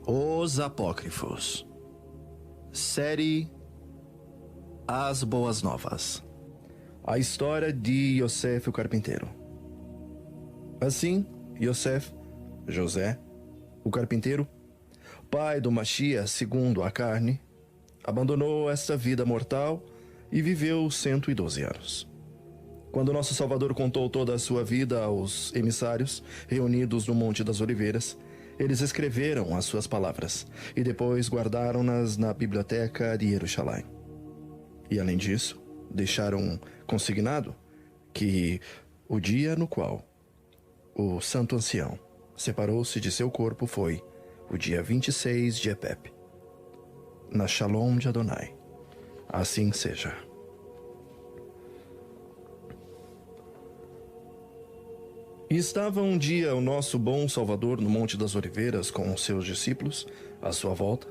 Os Apócrifos. Série As Boas Novas. A história de Yosef o carpinteiro. Assim, Yosef, José, o carpinteiro, pai do Mashiach segundo a carne, abandonou esta vida mortal e viveu 112 anos. Quando nosso Salvador contou toda a sua vida aos emissários reunidos no Monte das Oliveiras, eles escreveram as suas palavras e depois guardaram-nas na biblioteca de Jerusalém. E além disso, deixaram consignado que o dia no qual o santo ancião separou-se de seu corpo foi o dia 26 de Epep, na Shalom de Adonai. Assim seja. E estava um dia o nosso bom Salvador no Monte das Oliveiras com os seus discípulos à sua volta,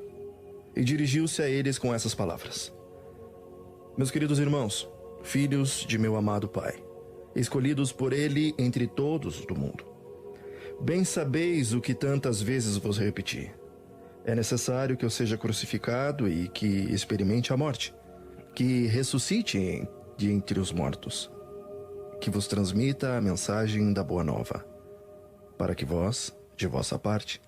e dirigiu-se a eles com essas palavras: Meus queridos irmãos, filhos de meu amado Pai, escolhidos por Ele entre todos do mundo, bem sabeis o que tantas vezes vos repeti. É necessário que eu seja crucificado e que experimente a morte, que ressuscite de entre os mortos, que vos transmita a mensagem da Boa Nova, para que vós, de vossa parte,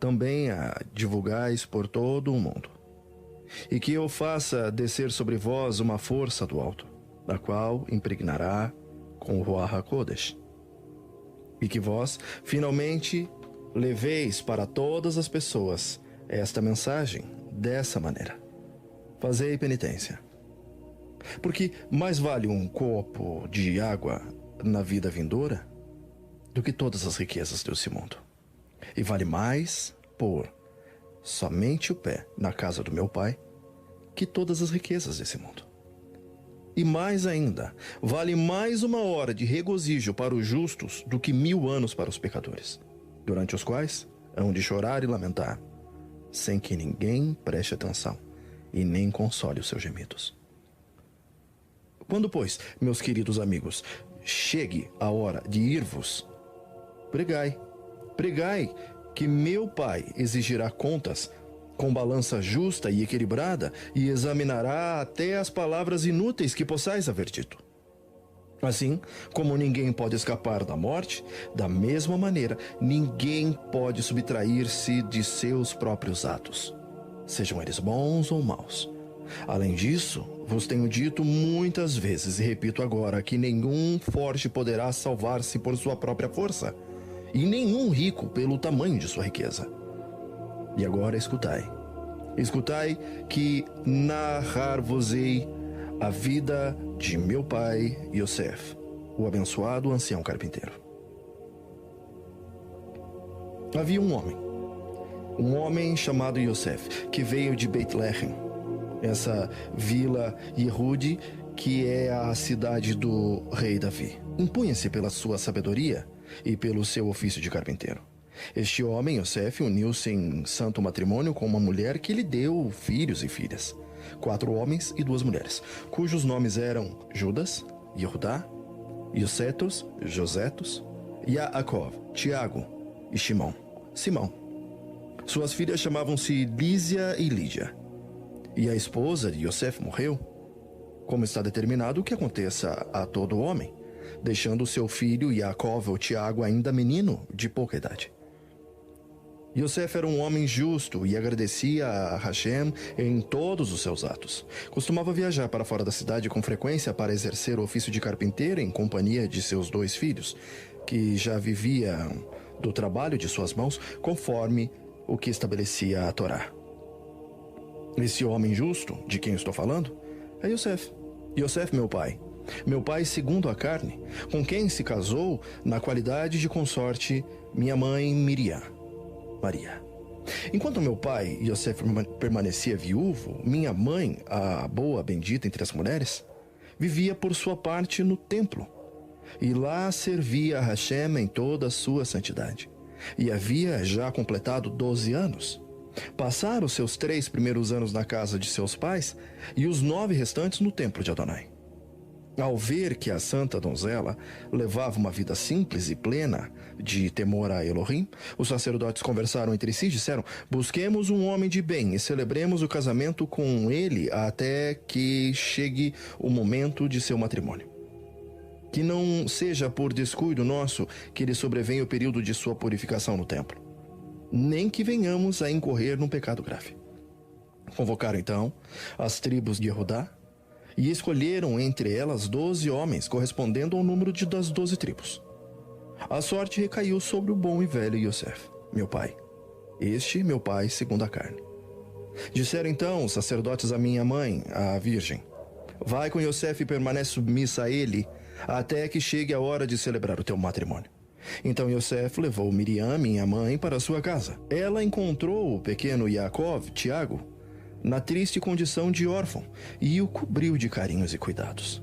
também a divulgais por todo o mundo, e que eu faça descer sobre vós uma força do alto, a qual impregnará com o Ruach HaKodesh, e que vós, finalmente, leveis para todas as pessoas esta mensagem dessa maneira. Fazei penitência. Porque mais vale um copo de água na vida vindoura do que todas as riquezas desse mundo. E vale mais pôr somente o pé na casa do meu Pai que todas as riquezas desse mundo. E mais ainda, vale mais uma hora de regozijo para os justos do que 1000 anos para os pecadores, durante os quais hão de chorar e lamentar, sem que ninguém preste atenção e nem console os seus gemidos. Quando, pois, meus queridos amigos, chegue a hora de ir-vos, pregai, que meu Pai exigirá contas com balança justa e equilibrada e examinará até as palavras inúteis que possais haver dito. Assim, como ninguém pode escapar da morte, da mesma maneira, ninguém pode subtrair-se de seus próprios atos, sejam eles bons ou maus. Além disso, vos tenho dito muitas vezes e repito agora que nenhum forte poderá salvar-se por sua própria força, e nenhum rico pelo tamanho de sua riqueza. E agora escutai que narrar-vos-ei a vida de meu pai Yosef, o abençoado ancião carpinteiro. Havia um homem chamado Yosef, que veio de Beit-Lehem, essa vila Yehude, que é a cidade do rei Davi. Impunha-se pela sua sabedoria e pelo seu ofício de carpinteiro. Este homem, Yosef, uniu-se em santo matrimônio com uma mulher que lhe deu filhos e filhas, 4 homens e 2 mulheres, cujos nomes eram Judas, Yehudá, Yosetos, Josetos, Yaakov, Tiago e Simão. Suas filhas chamavam-se Lísia e Lídia. E a esposa de Yosef morreu, como está determinado que aconteça a todo homem, deixando seu filho Yaakov ou Tiago ainda menino de pouca idade. Yosef era um homem justo e agradecia a Hashem em todos os seus atos. Costumava viajar para fora da cidade com frequência para exercer o ofício de carpinteiro em companhia de seus 2 filhos, que já viviam do trabalho de suas mãos conforme o que estabelecia a Torá. Esse homem justo, de quem estou falando, é Yosef. Yosef, meu pai segundo a carne, com quem se casou na qualidade de consorte minha mãe Maria. Enquanto meu pai Yosef permanecia viúvo, minha mãe, a boa bendita entre as mulheres, vivia por sua parte no templo, e lá servia a Hashem em toda a sua santidade. E havia já completado 12 anos. Passaram os seus 3 primeiros anos na casa de seus pais e os 9 restantes no templo de Adonai. Ao ver que a santa donzela levava uma vida simples e plena de temor a Elohim, os sacerdotes conversaram entre si e disseram: busquemos um homem de bem e celebremos o casamento com ele até que chegue o momento de seu matrimônio. Que não seja por descuido nosso que lhe sobrevenha o período de sua purificação no templo, nem que venhamos a incorrer num pecado grave. Convocaram então as tribos de Judá e escolheram entre elas 12 homens, correspondendo ao número das 12 tribos. A sorte recaiu sobre o bom e velho Yosef, meu pai. Este, meu pai, segundo a carne. Disseram então os sacerdotes à minha mãe, a virgem: vai com Yosef e permanece submissa a ele, até que chegue a hora de celebrar o teu matrimônio. Então Yosef levou Miriam, minha mãe, para sua casa. Ela encontrou o pequeno Yaakov, Tiago, na triste condição de órfão, e o cobriu de carinhos e cuidados.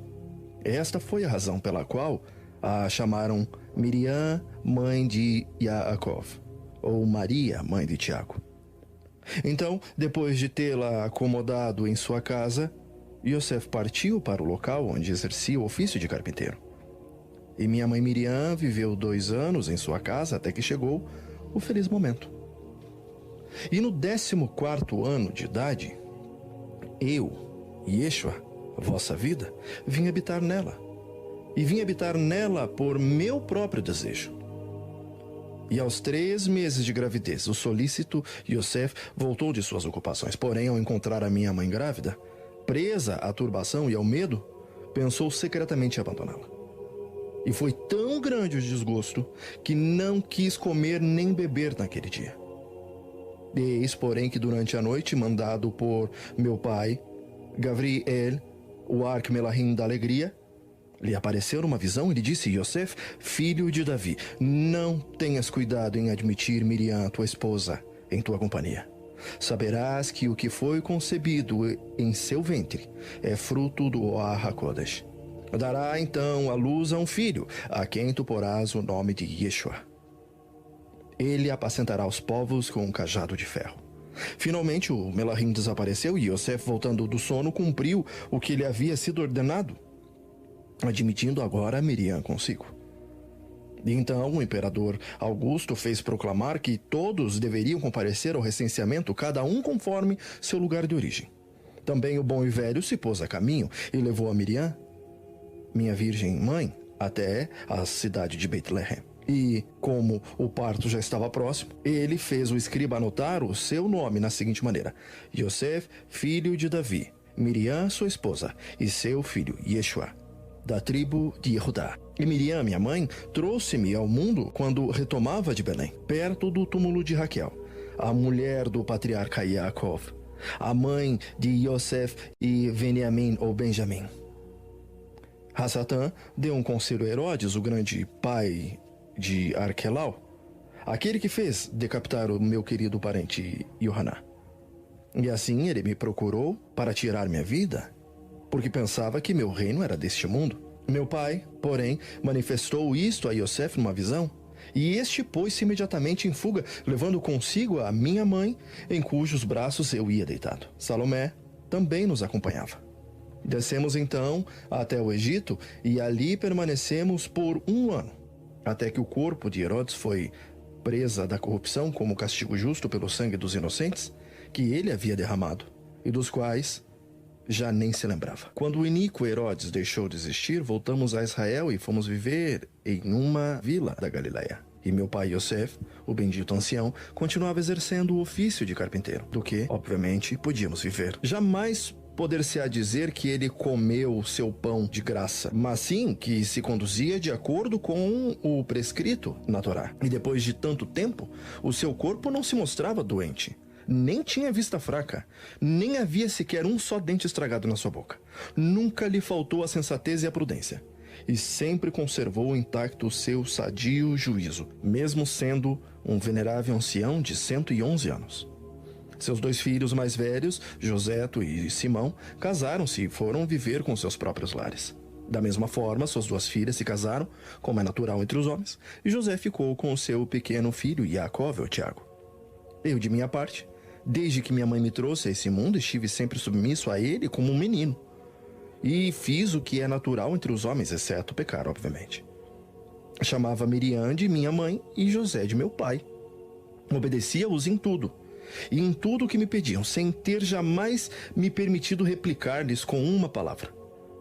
Esta foi a razão pela qual a chamaram Miriam, mãe de Yaakov, ou Maria, mãe de Tiago. Então, depois de tê-la acomodado em sua casa, Yosef partiu para o local onde exercia o ofício de carpinteiro. E minha mãe Miriam viveu 2 anos em sua casa até que chegou o feliz momento. E no 14º ano de idade, eu, Yeshua, vossa vida, vim habitar nela. E vim habitar nela por meu próprio desejo. E aos 3 meses de gravidez, o solícito Yosef voltou de suas ocupações. Porém, ao encontrar a minha mãe grávida, presa à turbação e ao medo, pensou secretamente em abandoná-la. E foi tão grande o desgosto que não quis comer nem beber naquele dia. Eis, porém, que durante a noite, mandado por meu pai, Gabriel, o arquimelahim da alegria, lhe apareceu numa visão e lhe disse: Yosef, filho de Davi, não tenhas cuidado em admitir Miriam, tua esposa, em tua companhia. Saberás que o que foi concebido em seu ventre é fruto do Ruach HaKodesh. Dará então à luz a um filho, a quem tu porás o nome de Yeshua. Ele apacentará os povos com um cajado de ferro. Finalmente o melahim desapareceu e Yosef, voltando do sono, cumpriu o que lhe havia sido ordenado, admitindo agora Miriam consigo. E então o imperador Augusto fez proclamar que todos deveriam comparecer ao recenseamento, cada um conforme seu lugar de origem. Também o bom e velho se pôs a caminho e levou a Miriam, minha virgem mãe, até a cidade de Betlehem. E, como o parto já estava próximo, ele fez o escriba anotar o seu nome na seguinte maneira: Yosef, filho de Davi, Miriam, sua esposa, e seu filho Yeshua, da tribo de Judá. E Miriam, minha mãe, trouxe-me ao mundo quando retomava de Belém, perto do túmulo de Raquel, a mulher do patriarca Yaakov, a mãe de Yosef e Veniamim ou Benjamim. Hassatã deu um conselho a Herodes, o grande pai de Arquelau, aquele que fez decapitar o meu querido parente Yohaná. E assim ele me procurou para tirar minha vida, porque pensava que meu reino era deste mundo. Meu pai, porém, manifestou isto a Yosef numa visão, e este pôs-se imediatamente em fuga, levando consigo a minha mãe, em cujos braços eu ia deitado. Salomé também nos acompanhava. Descemos então até o Egito e ali permanecemos por 1 ano, até que o corpo de Herodes foi presa da corrupção como castigo justo pelo sangue dos inocentes que ele havia derramado, e dos quais já nem se lembrava. Quando o iníquo Herodes deixou de existir, voltamos a Israel e fomos viver em uma vila da Galileia. E meu pai Yosef, o bendito ancião, continuava exercendo o ofício de carpinteiro, do que, obviamente, podíamos viver. Jamais poder-se-á dizer que ele comeu seu pão de graça, mas sim que se conduzia de acordo com o prescrito na Torá. E depois de tanto tempo, o seu corpo não se mostrava doente, nem tinha vista fraca, nem havia sequer um só dente estragado na sua boca. Nunca lhe faltou a sensatez e a prudência, e sempre conservou intacto o seu sadio juízo, mesmo sendo um venerável ancião de 111 anos. Seus 2 filhos mais velhos, Joseto e Simão, casaram-se e foram viver com seus próprios lares. Da mesma forma, suas 2 filhas se casaram, como é natural entre os homens, e José ficou com o seu pequeno filho, Yaakov, ou Tiago. Eu, de minha parte, desde que minha mãe me trouxe a esse mundo, estive sempre submisso a ele como um menino. e fiz o que é natural entre os homens, exceto pecar, obviamente. Chamava Miriam de minha mãe e José de meu pai. Obedecia-os em tudo, e em tudo o que me pediam, sem ter jamais me permitido replicar-lhes com uma palavra,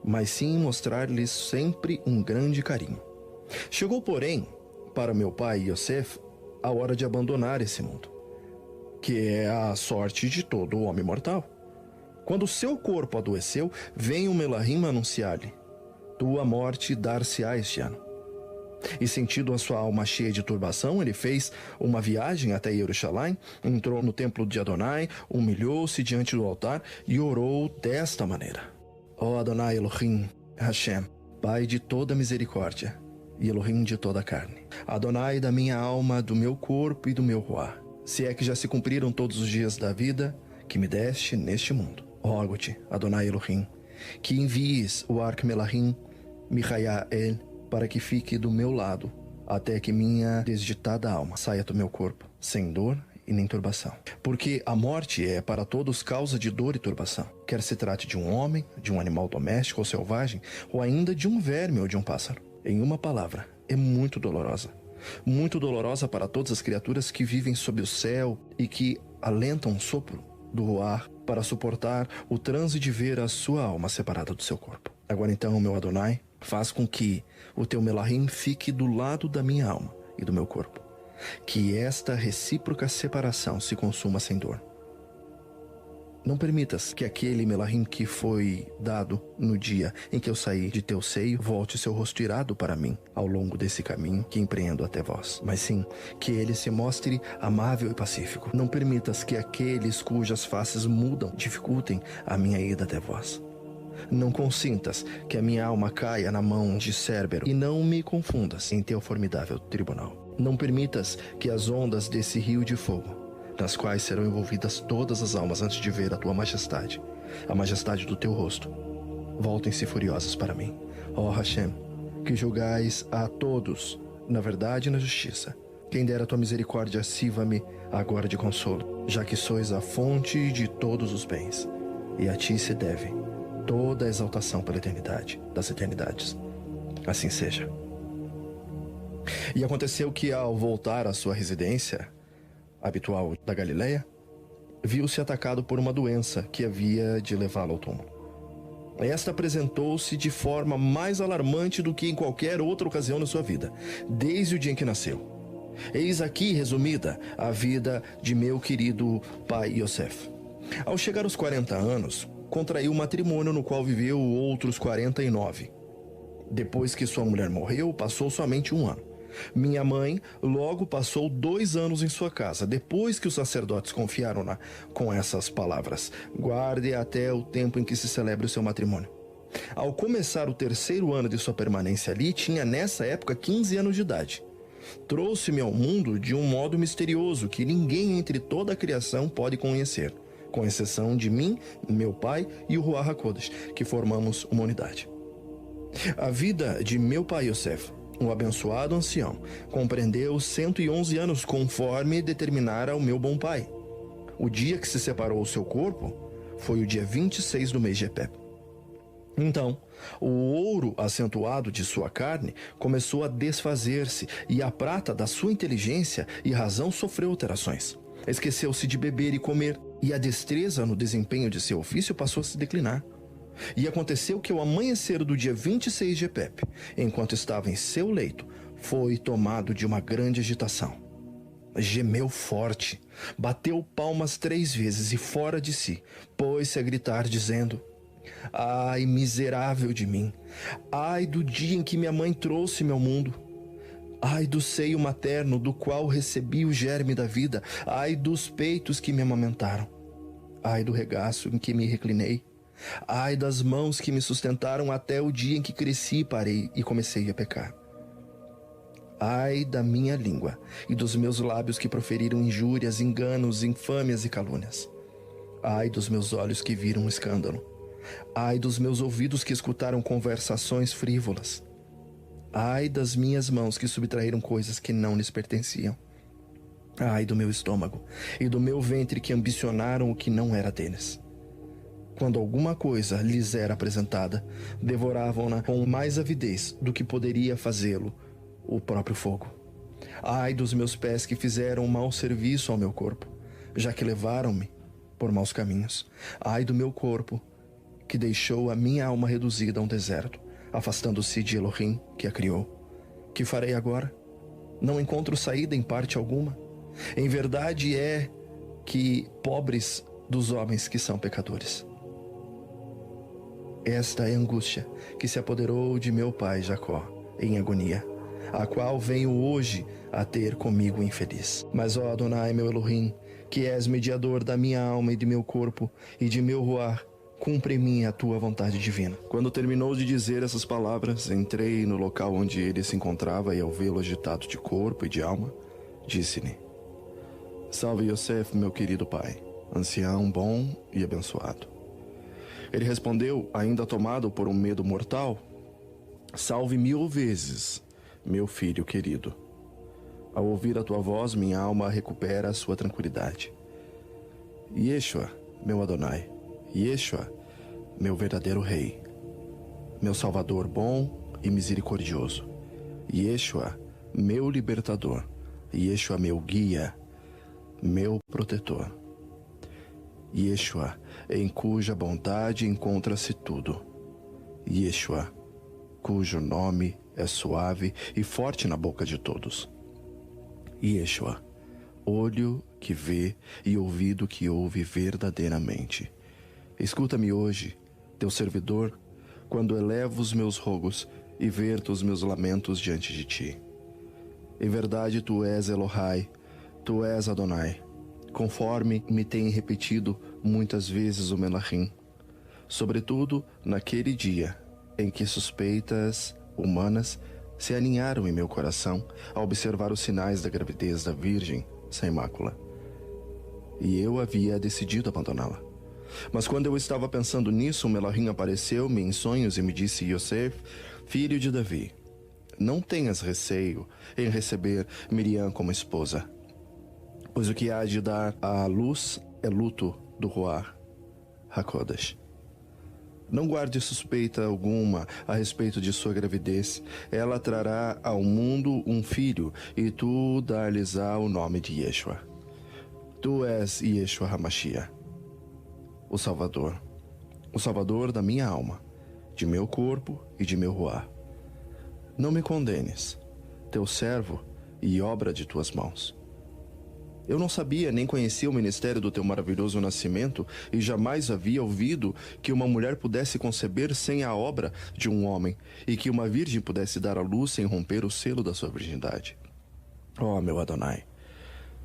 mas sim mostrar-lhes sempre um grande carinho. Chegou, porém, para meu pai Yosef, a hora de abandonar esse mundo, que é a sorte de todo homem mortal. Quando seu corpo adoeceu, vem o Melahim anunciar-lhe: tua morte dar-se-á este ano. E sentindo a sua alma cheia de turbação, ele fez uma viagem até Jerusalém, entrou no templo de Adonai, humilhou-se diante do altar e orou desta maneira: ó Adonai Elohim Hashem, Pai de toda misericórdia e Elohim de toda a carne, Adonai da minha alma, do meu corpo e do meu ruá, se é que já se cumpriram todos os dias da vida que me deste neste mundo, rogo-te, Adonai Elohim, que envies o Arque-Melahim Michael para que fique do meu lado, até que minha desditada alma saia do meu corpo, sem dor e nem turbação. Porque a morte é para todos causa de dor e turbação, quer se trate de um homem, de um animal doméstico ou selvagem, ou ainda de um verme ou de um pássaro. Em uma palavra, é muito dolorosa para todas as criaturas que vivem sob o céu e que alentam um sopro do ar para suportar o transe de ver a sua alma separada do seu corpo. Agora então, meu Adonai, faz com que o teu Melahim fique do lado da minha alma e do meu corpo, que esta recíproca separação se consuma sem dor. Não permitas que aquele Melahim que foi dado no dia em que eu saí de teu seio volte seu rosto irado para mim ao longo desse caminho que empreendo até vós, mas sim que ele se mostre amável e pacífico. Não permitas que aqueles cujas faces mudam dificultem a minha ida até vós. Não consintas que a minha alma caia na mão de Cérbero, e não me confundas em teu formidável tribunal. Não permitas que as ondas desse rio de fogo, nas quais serão envolvidas todas as almas antes de ver a tua majestade, a majestade do teu rosto, voltem-se furiosas para mim. Ó Hashem, que julgais a todos na verdade e na justiça. Quem dera a tua misericórdia, sirva-me agora de consolo, já que sois a fonte de todos os bens, e a ti se deve toda a exaltação pela eternidade das eternidades. Assim seja. E aconteceu que, ao voltar à sua residência habitual da Galileia, viu-se atacado por uma doença que havia de levá-lo ao túmulo. Esta apresentou-se de forma mais alarmante do que em qualquer outra ocasião na sua vida, desde o dia em que nasceu. Eis aqui resumida a vida de meu querido pai Yosef. Ao chegar aos 40 anos, contraiu um matrimônio no qual viveu outros 49. Depois que sua mulher morreu, passou somente 1 ano. Minha mãe logo passou 2 anos em sua casa, depois que os sacerdotes confiaram-na com essas palavras: guarde até o tempo em que se celebre o seu matrimônio. Ao começar o 3º ano de sua permanência ali, tinha nessa época 15 anos de idade. Trouxe-me ao mundo de um modo misterioso que ninguém entre toda a criação pode conhecer, com exceção de mim, meu pai e o Ruach HaKodesh, que formamos uma unidade. A vida de meu pai Yosef, o abençoado ancião, compreendeu 111 anos, conforme determinara o meu bom pai. O dia que se separou o seu corpo foi o dia 26 do mês de Epep. Então, o ouro acentuado de sua carne começou a desfazer-se, e a prata da sua inteligência e razão sofreu alterações. Esqueceu-se de beber e comer, e a destreza no desempenho de seu ofício passou a se declinar. E aconteceu que ao amanhecer do dia 26 de Epep, enquanto estava em seu leito, foi tomado de uma grande agitação. Gemeu forte, bateu palmas 3 vezes e, fora de si, pôs-se a gritar, dizendo: ai, miserável de mim! Ai do dia em que minha mãe trouxe-me ao mundo! Ai do seio materno do qual recebi o germe da vida! Ai dos peitos que me amamentaram! Ai do regaço em que me reclinei! Ai das mãos que me sustentaram até o dia em que cresci e parei e comecei a pecar! Ai da minha língua e dos meus lábios que proferiram injúrias, enganos, infâmias e calúnias! Ai dos meus olhos que viram um escândalo! Ai dos meus ouvidos que escutaram conversações frívolas! Ai das minhas mãos que subtraíram coisas que não lhes pertenciam! Ai do meu estômago e do meu ventre que ambicionaram o que não era deles! Quando alguma coisa lhes era apresentada, devoravam-na com mais avidez do que poderia fazê-lo o próprio fogo. Ai dos meus pés que fizeram mau serviço ao meu corpo, já que levaram-me por maus caminhos. Ai do meu corpo, que deixou a minha alma reduzida a um deserto, afastando-se de Elohim, que a criou. Que farei agora? Não encontro saída em parte alguma. Em verdade é que pobres dos homens que são pecadores. Esta é a angústia que se apoderou de meu pai Jacó, em agonia, a qual venho hoje a ter comigo infeliz. Mas, ó Adonai, meu Elohim, que és mediador da minha alma e de meu corpo e de meu ruar, cumpre em mim a tua vontade divina. Quando terminou de dizer essas palavras, entrei no local onde ele se encontrava e, ao vê-lo agitado de corpo e de alma, disse-lhe: Salve Yosef, meu querido pai, ancião bom e abençoado. Ele respondeu, ainda tomado por um medo mortal: Salve 1000 vezes, meu filho querido. Ao ouvir a tua voz, minha alma recupera a sua tranquilidade. Yeshua, meu Adonai, Yeshua, meu verdadeiro rei, meu salvador bom e misericordioso, Yeshua, meu libertador, Yeshua, meu guia, meu protetor, Yeshua, em cuja bondade encontra-se tudo, Yeshua, cujo nome é suave e forte na boca de todos, Yeshua, olho que vê e ouvido que ouve verdadeiramente. Escuta-me hoje, teu servidor, quando elevo os meus rogos e verto os meus lamentos diante de ti. Em verdade, tu és Elohai, tu és Adonai, conforme me tem repetido muitas vezes o Melachim, sobretudo naquele dia em que suspeitas humanas se aninharam em meu coração ao observar os sinais da gravidez da Virgem sem mácula. E eu havia decidido abandoná-la. Mas quando eu estava pensando nisso, o Melachim apareceu-me em sonhos e me disse: Yosef, filho de Davi, não tenhas receio em receber Miriam como esposa, pois o que há de dar à luz é luto do Ruach HaKodesh. Não guarde suspeita alguma a respeito de sua gravidez. Ela trará ao mundo um filho, e tu dar-lhes-á o nome de Yeshua. Tu és Yeshua HaMashiach, o Salvador da minha alma, de meu corpo e de meu ruach. Não me condenes, teu servo e obra de tuas mãos. Eu não sabia nem conhecia o ministério do teu maravilhoso nascimento e jamais havia ouvido que uma mulher pudesse conceber sem a obra de um homem e que uma virgem pudesse dar à luz sem romper o selo da sua virgindade. Ó, meu Adonai,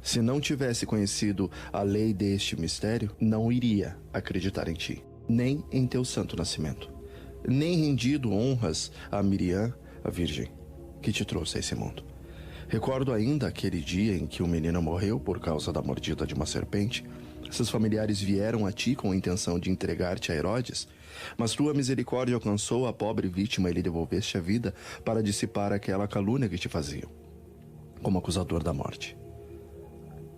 se não tivesse conhecido a lei deste mistério, não iria acreditar em ti, nem em teu santo nascimento, nem rendido honras a Miriam, a virgem, que te trouxe a esse mundo. Recordo ainda aquele dia em que o menino morreu por causa da mordida de uma serpente. Seus familiares vieram a ti com a intenção de entregar-te a Herodes, mas tua misericórdia alcançou a pobre vítima e lhe devolveste a vida para dissipar aquela calúnia que te faziam, como acusador da morte.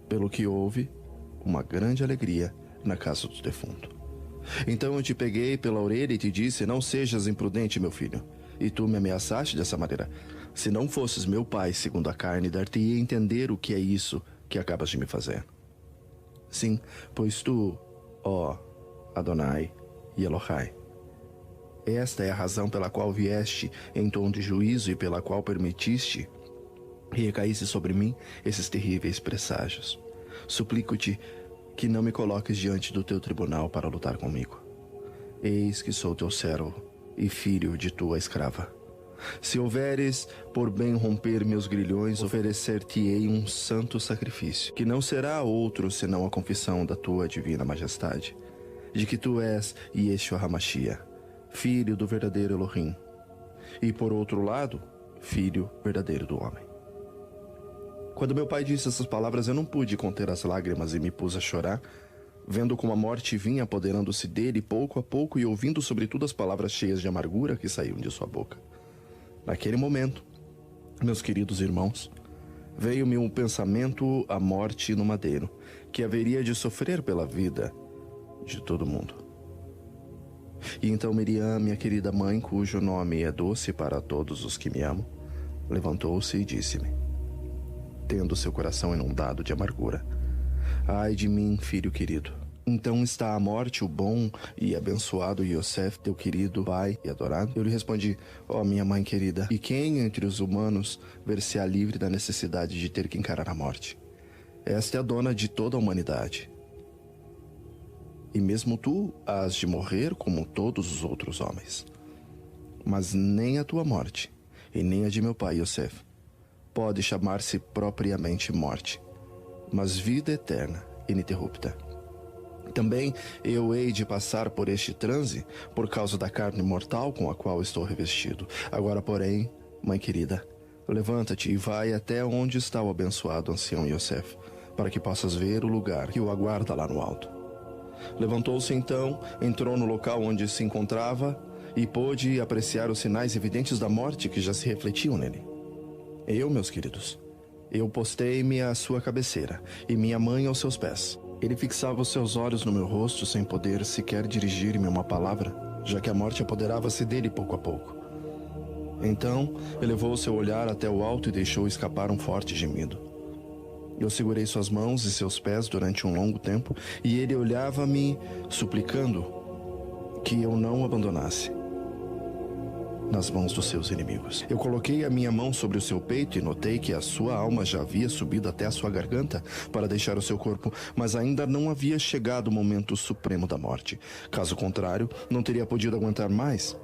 Pelo que houve uma grande alegria na casa do defunto. Então eu te peguei pela orelha e te disse: não sejas imprudente, meu filho. E tu me ameaçaste dessa maneira: se não fosses meu pai segundo a carne, dar-te-ia a entender o que é isso que acabas de me fazer. Sim, pois tu, ó Adonai e Elohai, esta é a razão pela qual vieste em tom de juízo e pela qual permitiste e recaísse sobre mim esses terríveis presságios. Suplico-te que não me coloques diante do teu tribunal para lutar comigo. Eis que sou teu servo e filho de tua escrava. Se houveres por bem romper meus grilhões, oferecer-te-ei um santo sacrifício, que não será outro senão a confissão da tua divina majestade, de que tu és Yeshua HaMashiach, filho do verdadeiro Elohim, e por outro lado, filho verdadeiro do homem. Quando meu pai disse essas palavras, eu não pude conter as lágrimas e me pus a chorar, vendo como a morte vinha apoderando-se dele pouco a pouco e ouvindo sobretudo as palavras cheias de amargura que saíam de sua boca. Naquele momento, meus queridos irmãos, veio-me um pensamento à morte no madeiro, que haveria de sofrer pela vida de todo mundo. E então Miriam, minha querida mãe, cujo nome é doce para todos os que me amam, levantou-se e disse-me, tendo seu coração inundado de amargura: ai de mim, filho querido. Então está à morte o bom e abençoado Yosef, teu querido pai e adorado? Eu lhe respondi: ó minha mãe querida, e quem entre os humanos ver-se-á livre da necessidade de ter que encarar a morte? Esta é a dona de toda a humanidade. E mesmo tu hás de morrer como todos os outros homens. Mas nem a tua morte, e nem a de meu pai Yosef, pode chamar-se propriamente morte, mas vida eterna, ininterrupta. Também eu hei de passar por este transe por causa da carne mortal com a qual estou revestido. Agora, porém, mãe querida, levanta-te e vai até onde está o abençoado ancião Yosef, para que possas ver o lugar que o aguarda lá no alto. Levantou-se então, entrou no local onde se encontrava e pôde apreciar os sinais evidentes da morte que já se refletiam nele. Eu, meus queridos, eu postei-me à sua cabeceira e minha mãe aos seus pés. Ele fixava os seus olhos no meu rosto sem poder sequer dirigir-me uma palavra, já que a morte apoderava-se dele pouco a pouco. Então, elevou seu olhar até o alto e deixou escapar um forte gemido. Eu segurei suas mãos e seus pés durante um longo tempo, e ele olhava-me suplicando que eu não o abandonasse nas mãos dos seus inimigos. Eu coloquei a minha mão sobre o seu peito e notei que a sua alma já havia subido até a sua garganta para deixar o seu corpo, mas ainda não havia chegado o momento supremo da morte. Caso contrário, não teria podido aguentar mais.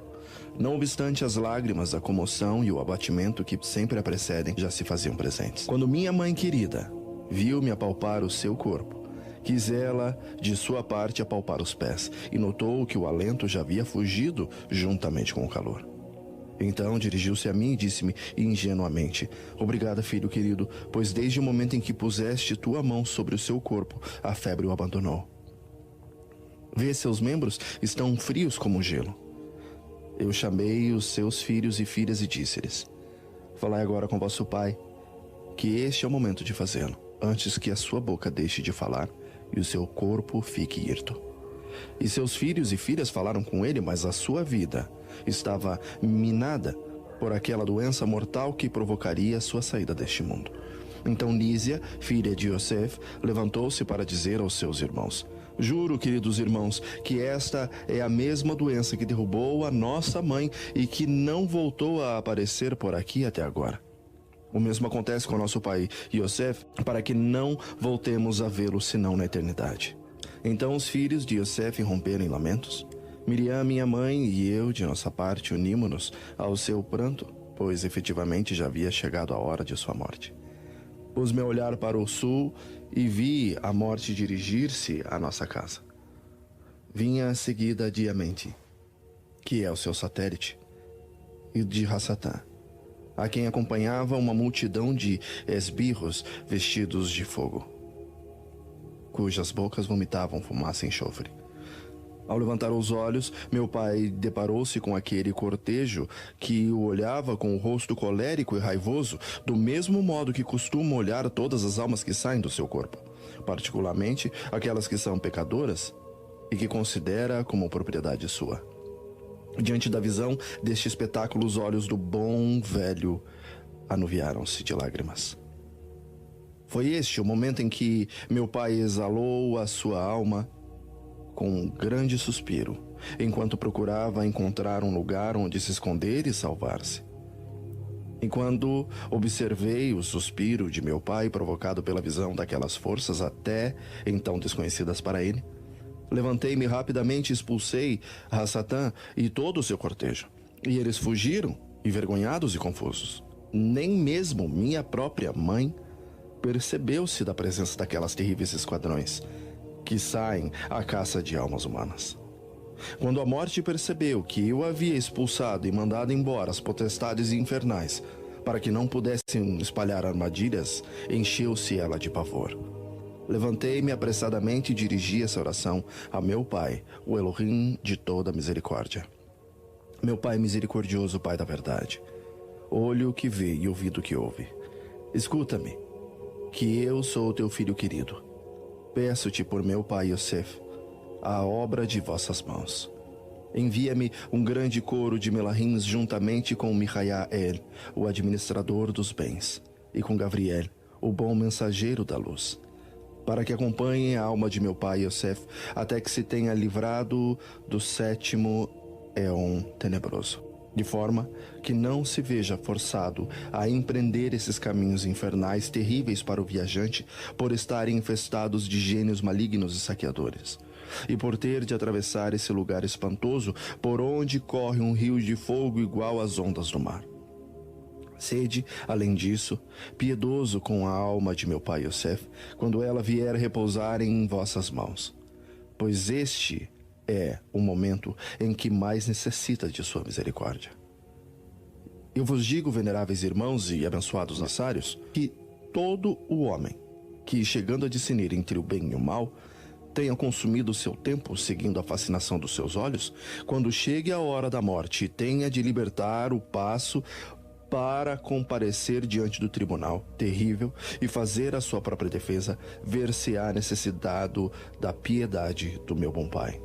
Não obstante, as lágrimas, a comoção e o abatimento que sempre a precedem já se faziam presentes. Quando minha mãe querida viu-me apalpar o seu corpo, quis ela, de sua parte, apalpar os pés, e notou que o alento já havia fugido juntamente com o calor. Então dirigiu-se a mim e disse-me ingenuamente: obrigada, filho querido, pois desde o momento em que puseste tua mão sobre o seu corpo, a febre o abandonou. Vê, seus membros estão frios como gelo. Eu chamei os seus filhos e filhas e disse-lhes: falai agora com vosso pai, que este é o momento de fazê-lo, antes que a sua boca deixe de falar e o seu corpo fique hirto. E seus filhos e filhas falaram com ele, mas a sua vida estava minada por aquela doença mortal que provocaria a sua saída deste mundo. Então Lísia, filha de Yosef, levantou-se para dizer aos seus irmãos: juro, queridos irmãos, que esta é a mesma doença que derrubou a nossa mãe e que não voltou a aparecer por aqui até agora. O mesmo acontece com nosso pai Yosef, para que não voltemos a vê-lo senão na eternidade. Então os filhos de Yosef romperam em lamentos. Miriam, minha mãe, e eu, de nossa parte, unimos-nos ao seu pranto, pois efetivamente já havia chegado a hora de sua morte. Pus meu olhar para o sul e vi a morte dirigir-se à nossa casa. Vinha seguida de Amente, que é o seu satélite, e de Hassatã, a quem acompanhava uma multidão de esbirros vestidos de fogo, cujas bocas vomitavam fumaça e enxofre. Ao levantar os olhos, meu pai deparou-se com aquele cortejo que o olhava com o rosto colérico e raivoso, do mesmo modo que costuma olhar todas as almas que saem do seu corpo, particularmente aquelas que são pecadoras e que considera como propriedade sua. Diante da visão deste espetáculo, os olhos do bom velho anuviaram-se de lágrimas. Foi este o momento em que meu pai exalou a sua alma com um grande suspiro, enquanto procurava encontrar um lugar onde se esconder e salvar-se. E quando observei o suspiro de meu pai provocado pela visão daquelas forças até então desconhecidas para ele, levantei-me rapidamente e expulsei Hassatã e todo o seu cortejo. E eles fugiram, envergonhados e confusos. Nem mesmo minha própria mãe percebeu-se da presença daquelas terríveis esquadrões que saem à caça de almas humanas. Quando a morte percebeu que eu havia expulsado e mandado embora as potestades infernais para que não pudessem espalhar armadilhas, encheu-se ela de pavor. Levantei-me apressadamente e dirigi essa oração a meu Pai, o Elohim de toda misericórdia. Meu Pai misericordioso, Pai da verdade, olho que vê e ouvido que ouve, escuta-me, que eu sou teu filho querido. Peço-te por meu pai Yosef, a obra de vossas mãos. Envia-me um grande coro de Melahim juntamente com Michael, o administrador dos bens, e com Gabriel, o bom mensageiro da luz, para que acompanhem a alma de meu pai Yosef até que se tenha livrado do 7º éon tenebroso, de forma que não se veja forçado a empreender esses caminhos infernais terríveis para o viajante por estarem infestados de gênios malignos e saqueadores, e por ter de atravessar esse lugar espantoso por onde corre um rio de fogo igual às ondas do mar. Sede, além disso, piedoso com a alma de meu pai Yosef, quando ela vier repousar em vossas mãos, pois este é o momento em que mais necessita de sua misericórdia. Eu vos digo, veneráveis irmãos e abençoados nassários, que todo o homem que, chegando a discernir entre o bem e o mal, tenha consumido seu tempo seguindo a fascinação dos seus olhos, quando chegue a hora da morte e tenha de libertar o passo para comparecer diante do tribunal terrível e fazer a sua própria defesa, ver-se-á necessitado da piedade do meu bom pai.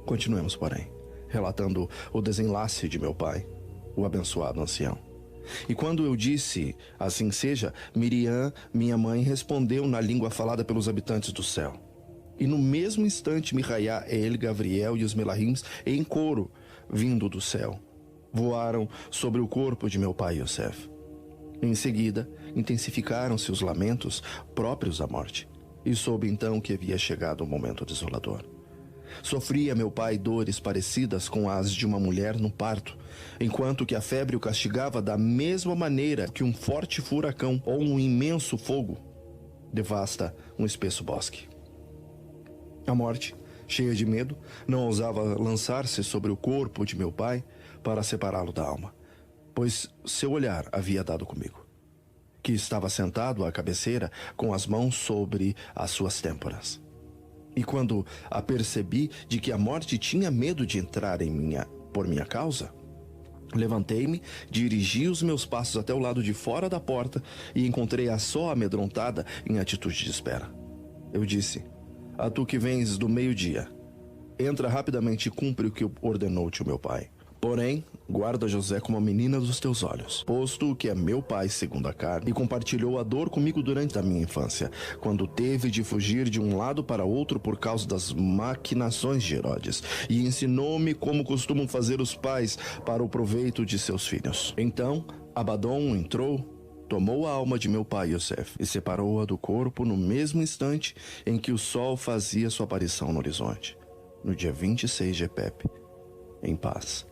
Continuemos, porém, relatando o desenlace de meu pai, o abençoado ancião. E quando eu disse, assim seja, Miriam, minha mãe, respondeu na língua falada pelos habitantes do céu. E no mesmo instante, Michael, Gabriel e os Melahims, em coro, vindo do céu, voaram sobre o corpo de meu pai Yosef. Em seguida, intensificaram-se os lamentos próprios da morte, e soube então que havia chegado o momento desolador. Sofria meu pai dores parecidas com as de uma mulher no parto, enquanto que a febre o castigava da mesma maneira que um forte furacão ou um imenso fogo devasta um espesso bosque. A morte, cheia de medo, não ousava lançar-se sobre o corpo de meu pai para separá-lo da alma, pois seu olhar havia dado comigo, que estava sentado à cabeceira com as mãos sobre as suas têmporas. E quando apercebi de que a morte tinha medo de entrar por minha causa, levantei-me, dirigi os meus passos até o lado de fora da porta e encontrei-a só amedrontada em atitude de espera. Eu disse: "A tu que vens do meio-dia, entra rapidamente e cumpre o que ordenou-te o meu pai. Porém, guarda José como a menina dos teus olhos, posto que é meu pai segundo a carne, e compartilhou a dor comigo durante a minha infância, quando teve de fugir de um lado para outro por causa das maquinações de Herodes, e ensinou-me como costumam fazer os pais para o proveito de seus filhos. Então, Abadom entrou, tomou a alma de meu pai Yosef e separou-a do corpo no mesmo instante em que o sol fazia sua aparição no horizonte, no dia 26 de Epep, em paz.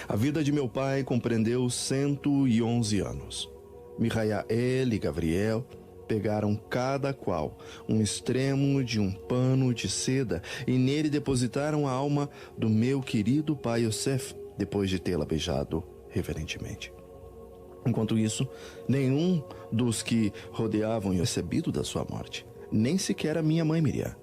A vida de meu pai compreendeu 111 anos. Michael e Gabriel pegaram cada qual um extremo de um pano de seda e nele depositaram a alma do meu querido pai Yosef, depois de tê-la beijado reverentemente. Enquanto isso, nenhum dos que rodeavam recebido da sua morte, nem sequer a minha mãe Miriam.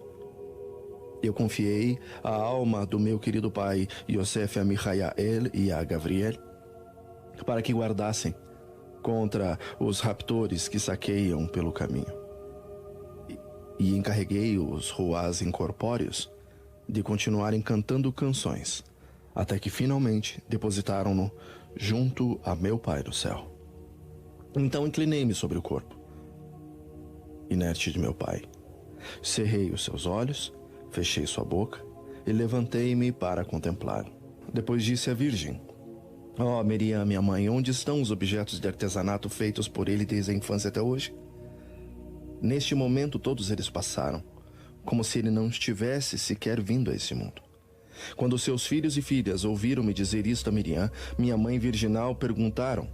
Eu confiei a alma do meu querido pai Yosef a Michael e a Gabriel para que guardassem contra os raptores que saqueiam pelo caminho. E encarreguei os ruás incorpóreos de continuarem cantando canções, até que finalmente depositaram-no junto a meu pai no céu. Então inclinei-me sobre o corpo inerte de meu pai. Cerrei os seus olhos, fechei sua boca e levantei-me para contemplá-lo. Depois disse à Virgem: "Ó Miriam, minha mãe, onde estão os objetos de artesanato feitos por ele desde a infância até hoje?" Neste momento todos eles passaram, como se ele não estivesse sequer vindo a esse mundo. Quando seus filhos e filhas ouviram-me dizer isto a Miriam, minha mãe virginal, perguntaram,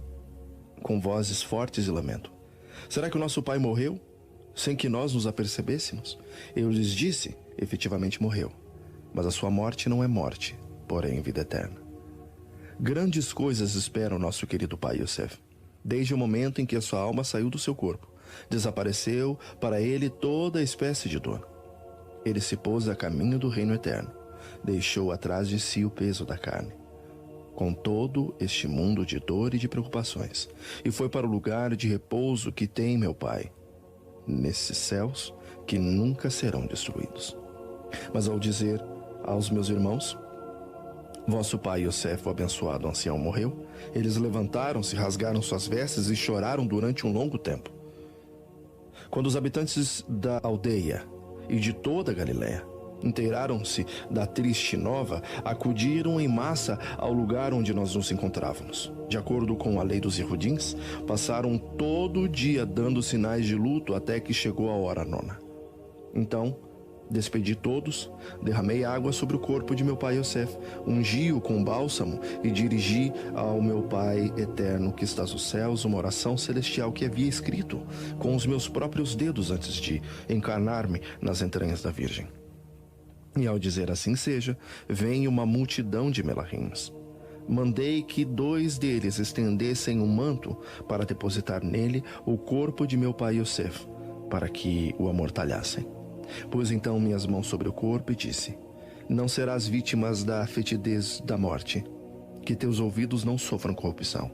com vozes fortes e lamento: "Será que o nosso pai morreu, sem que nós nos apercebêssemos?" Eu lhes disse: efetivamente morreu, mas a sua morte não é morte, porém vida eterna. Grandes coisas esperam nosso querido pai Yosef, desde o momento em que a sua alma saiu do seu corpo. Desapareceu para ele toda espécie de dor. Ele se pôs a caminho do reino eterno, deixou atrás de si o peso da carne, com todo este mundo de dor e de preocupações, e foi para o lugar de repouso que tem meu pai, nesses céus que nunca serão destruídos. Mas ao dizer aos meus irmãos Vosso pai Yosef, o abençoado ancião, morreu. Eles levantaram-se, rasgaram suas vestes e choraram durante um longo tempo. Quando os habitantes da aldeia e de toda a Galiléia inteiraram-se da triste nova, acudiram em massa ao lugar onde nós nos encontrávamos. De acordo com a lei dos Yehudins, passaram todo o dia dando sinais de luto até que chegou a hora nona. Então, despedi todos, derramei água sobre o corpo de meu pai Yosef, ungi-o com bálsamo e dirigi ao meu Pai eterno que estás nos céus uma oração celestial que havia escrito com os meus próprios dedos antes de encarnar-me nas entranhas da Virgem. E ao dizer assim seja, vem uma multidão de melahims. Mandei que 2 deles estendessem um manto para depositar nele o corpo de meu pai Yosef, para que o amortalhassem. Pus então minhas mãos sobre o corpo e disse: não serás vítimas da fetidez da morte, que teus ouvidos não sofram corrupção,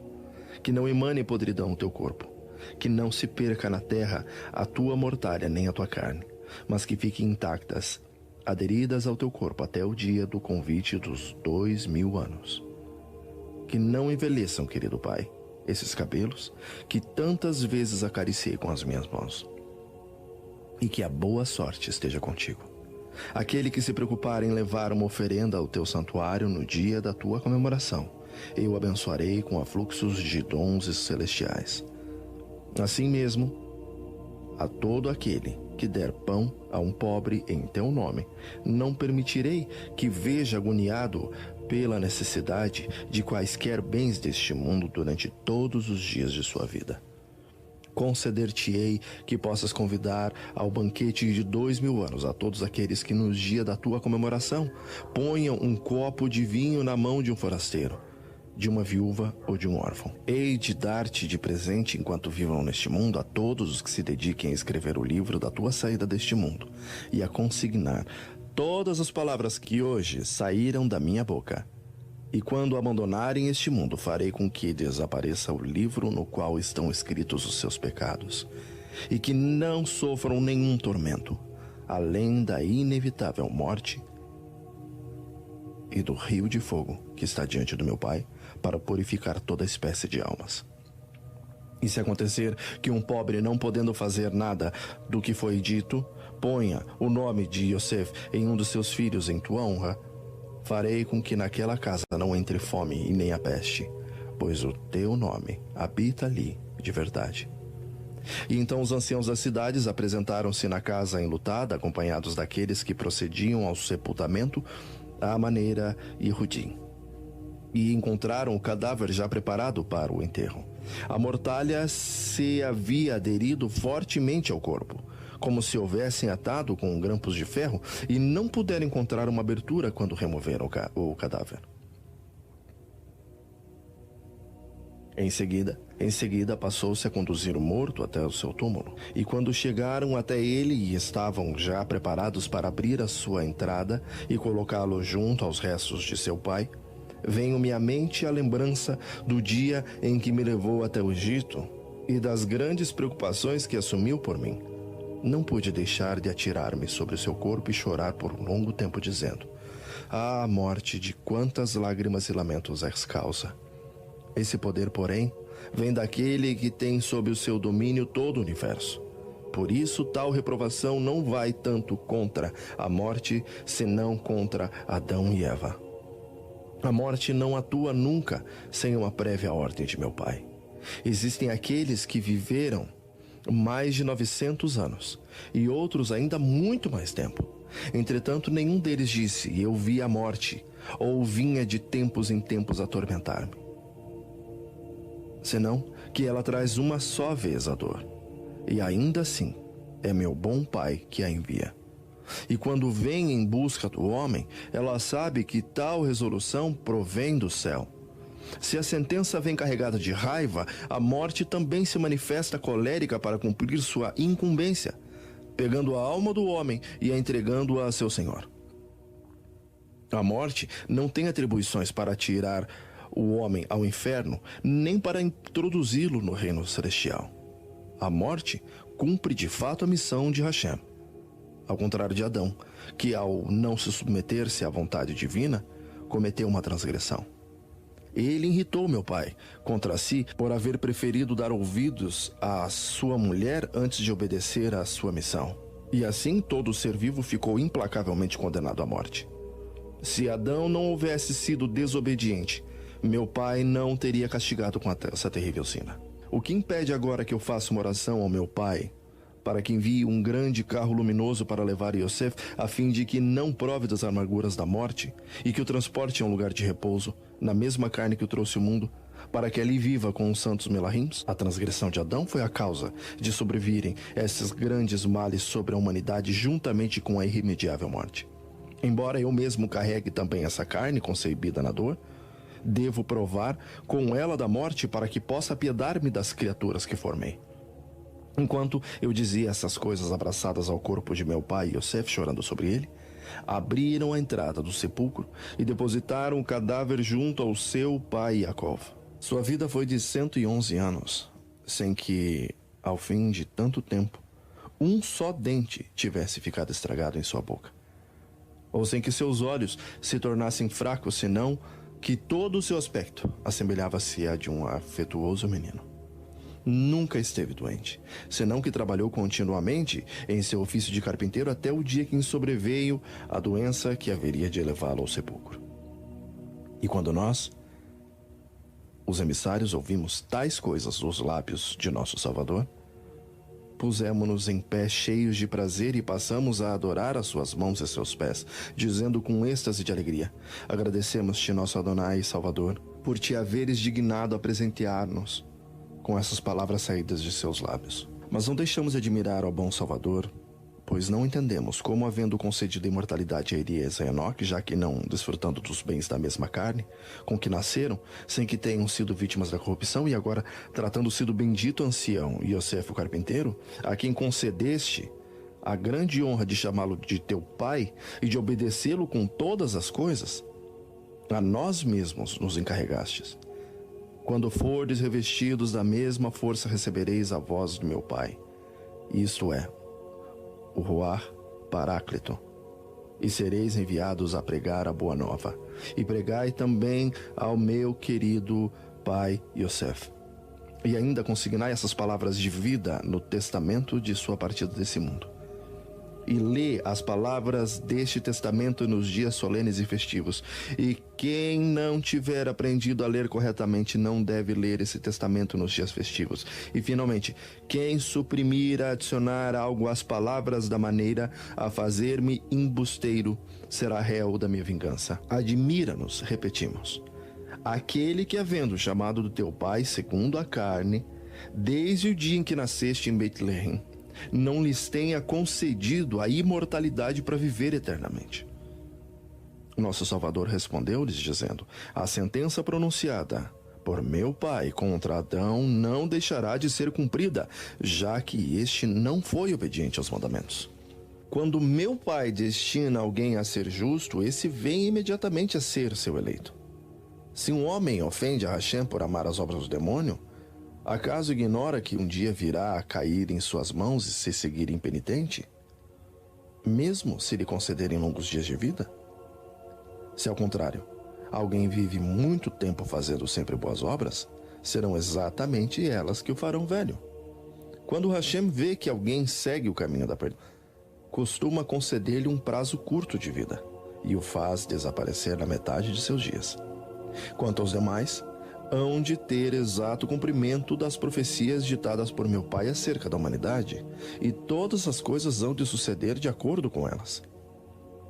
que não emane podridão o teu corpo, que não se perca na terra a tua mortalha nem a tua carne, mas que fiquem intactas, aderidas ao teu corpo até o dia do convite dos 2000 anos. Que não envelheçam, querido pai, esses cabelos que tantas vezes acariciei com as minhas mãos. E que a boa sorte esteja contigo. Aquele que se preocupar em levar uma oferenda ao teu santuário no dia da tua comemoração, eu abençoarei com afluxos de dons celestiais. Assim mesmo, a todo aquele que der pão a um pobre em teu nome, não permitirei que veja agoniado pela necessidade de quaisquer bens deste mundo durante todos os dias de sua vida. Conceder-te-ei que possas convidar ao banquete de 2000 anos a todos aqueles que no dia da tua comemoração ponham um copo de vinho na mão de um forasteiro, de uma viúva ou de um órfão. Hei de dar-te de presente enquanto vivam neste mundo a todos os que se dediquem a escrever o livro da tua saída deste mundo e a consignar todas as palavras que hoje saíram da minha boca. E quando abandonarem este mundo, farei com que desapareça o livro no qual estão escritos os seus pecados, e que não sofram nenhum tormento, além da inevitável morte e do rio de fogo que está diante do meu Pai, para purificar toda espécie de almas. E se acontecer que um pobre, não podendo fazer nada do que foi dito, ponha o nome de Yosef em um dos seus filhos em tua honra, farei com que naquela casa não entre fome e nem a peste, pois o teu nome habita ali de verdade. E então os anciãos das cidades apresentaram-se na casa enlutada, acompanhados daqueles que procediam ao sepultamento à maneira Yehudim. E encontraram o cadáver já preparado para o enterro. A mortalha se havia aderido fortemente ao corpo, como se houvessem atado com grampos de ferro, e não puderam encontrar uma abertura quando removeram o cadáver. Em seguida passou-se a conduzir o morto até o seu túmulo. E quando chegaram até ele e estavam já preparados para abrir a sua entrada e colocá-lo junto aos restos de seu pai, veio-me à mente a lembrança do dia em que me levou até o Egito e das grandes preocupações que assumiu por mim. Não pude deixar de atirar-me sobre o seu corpo e chorar por um longo tempo, dizendo: ah, morte, de quantas lágrimas e lamentos és causa! Esse poder, porém, vem daquele que tem sob o seu domínio todo o universo. Por isso, tal reprovação não vai tanto contra a morte, senão contra Adão e Eva. A morte não atua nunca sem uma prévia ordem de meu Pai. Existem aqueles que viveram mais de 900 anos, e outros ainda muito mais tempo. Entretanto, nenhum deles disse: eu vi a morte, ou vinha de tempos em tempos atormentar-me. Senão que ela traz uma só vez a dor, e ainda assim é meu bom Pai que a envia. E quando vem em busca do homem, ela sabe que tal resolução provém do céu. Se a sentença vem carregada de raiva, a morte também se manifesta colérica para cumprir sua incumbência, pegando a alma do homem e a entregando-a a seu Senhor. A morte não tem atribuições para tirar o homem ao inferno, nem para introduzi-lo no reino celestial. A morte cumpre de fato a missão de Hashem. Ao contrário de Adão, que ao não se submeter-se à vontade divina, cometeu uma transgressão. Ele irritou meu pai contra si por haver preferido dar ouvidos à sua mulher antes de obedecer à sua missão. E assim todo ser vivo ficou implacavelmente condenado à morte. Se Adão não houvesse sido desobediente, meu pai não teria castigado com essa terrível sina. O que impede agora que eu faça uma oração ao meu pai para que envie um grande carro luminoso para levar Yosef, a fim de que não prove das amarguras da morte e que o transporte a um lugar de repouso, na mesma carne que o trouxe ao mundo, para que ali viva com os santos Melahims? A transgressão de Adão foi a causa de sobrevirem esses grandes males sobre a humanidade juntamente com a irremediável morte. Embora eu mesmo carregue também essa carne concebida na dor, devo provar com ela da morte para que possa apiedar-me das criaturas que formei. Enquanto eu dizia essas coisas abraçadas ao corpo de meu pai Yosef, chorando sobre ele, abriram a entrada do sepulcro e depositaram o cadáver junto ao seu pai Yaakov. Sua vida foi de 111 anos, sem que, ao fim de tanto tempo, um só dente tivesse ficado estragado em sua boca, ou sem que seus olhos se tornassem fracos, senão que todo o seu aspecto assemelhava-se a de um afetuoso menino. Nunca esteve doente, senão que trabalhou continuamente em seu ofício de carpinteiro até o dia em que sobreveio a doença que haveria de levá-lo ao sepulcro. E quando nós, os emissários, ouvimos tais coisas dos lábios de nosso Salvador, pusemo-nos em pé cheios de prazer e passamos a adorar as suas mãos e seus pés, dizendo com êxtase de alegria: agradecemos-te, nosso Adonai e Salvador, por te haveres dignado a presentear-nos com essas palavras saídas de seus lábios. Mas não deixamos de admirar ao bom Salvador, pois não entendemos como, havendo concedido imortalidade a Elias e a Enoque, já que não desfrutando dos bens da mesma carne, com que nasceram, sem que tenham sido vítimas da corrupção, e agora, tratando-se do bendito ancião Yosef o carpinteiro, a quem concedeste a grande honra de chamá-lo de teu pai e de obedecê-lo com todas as coisas, a nós mesmos nos encarregastes. Quando fordes revestidos da mesma força, recebereis a voz do meu Pai, isto é, o Ruach Paráclito, e sereis enviados a pregar a boa nova. E pregai também ao meu querido pai Yosef. E ainda consignai essas palavras de vida no testamento de sua partida desse mundo. E lê as palavras deste testamento nos dias solenes e festivos. E quem não tiver aprendido a ler corretamente não deve ler esse testamento nos dias festivos. E finalmente, quem suprimir, adicionar algo às palavras da maneira a fazer-me embusteiro, será réu da minha vingança. Admira-nos, repetimos, aquele que, havendo chamado do teu pai segundo a carne, desde o dia em que nasceste em Betlehem, não lhes tenha concedido a imortalidade para viver eternamente. Nosso Salvador respondeu-lhes, dizendo: a sentença pronunciada por meu pai contra Adão não deixará de ser cumprida, já que este não foi obediente aos mandamentos. Quando meu pai destina alguém a ser justo, esse vem imediatamente a ser seu eleito. Se um homem ofende a Hashem por amar as obras do demônio, acaso ignora que um dia virá a cair em suas mãos e se seguir impenitente? Mesmo se lhe concederem longos dias de vida? Se ao contrário, alguém vive muito tempo fazendo sempre boas obras, serão exatamente elas que o farão velho. Quando Hashem vê que alguém segue o caminho da perdição, costuma conceder-lhe um prazo curto de vida e o faz desaparecer na metade de seus dias. Quanto aos demais, hão de ter exato cumprimento das profecias ditadas por meu pai acerca da humanidade, e todas as coisas hão de suceder de acordo com elas.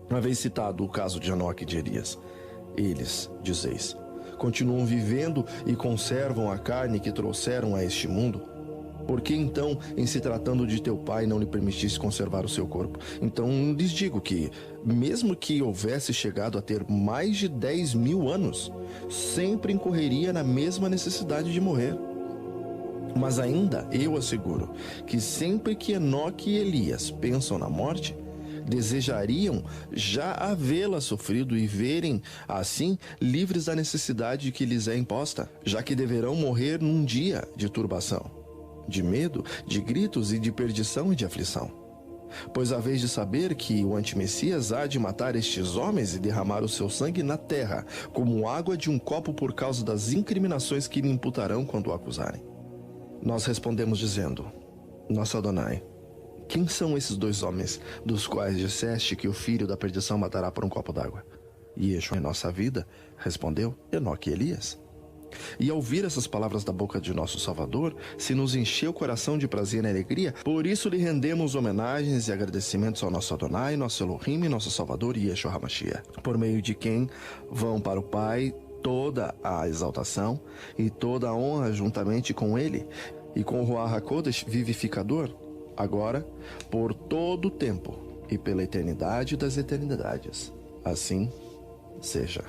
Haveis citado o caso de Enoque e de Elias. Eles, dizeis, continuam vivendo e conservam a carne que trouxeram a este mundo. Por que então, em se tratando de teu pai, não lhe permitiste conservar o seu corpo? Então lhes digo que, mesmo que houvesse chegado a ter mais de 10.000 anos, sempre incorreria na mesma necessidade de morrer. Mas ainda eu asseguro que sempre que Enoque e Elias pensam na morte, desejariam já havê-la sofrido e verem, assim, livres da necessidade que lhes é imposta, já que deverão morrer num dia de turbação, de medo, de gritos e de perdição e de aflição. Pois haveis de saber que o antimessias há de matar estes homens e derramar o seu sangue na terra, como água de um copo por causa das incriminações que lhe imputarão quando o acusarem. Nós respondemos dizendo: Nosso Adonai, quem são esses 2 homens, dos quais disseste que o filho da perdição matará por um copo d'água? E Yeshua, em nossa vida, respondeu: Enoque e Elias. E ao ouvir essas palavras da boca de nosso Salvador, se nos encheu o coração de prazer e alegria. Por isso lhe rendemos homenagens e agradecimentos ao nosso Adonai, nosso Elohim, nosso Salvador Yeshua HaMashiach, por meio de quem vão para o Pai toda a exaltação e toda a honra juntamente com ele e com o Ruach HaKodesh vivificador, agora, por todo o tempo e pela eternidade das eternidades. Assim seja.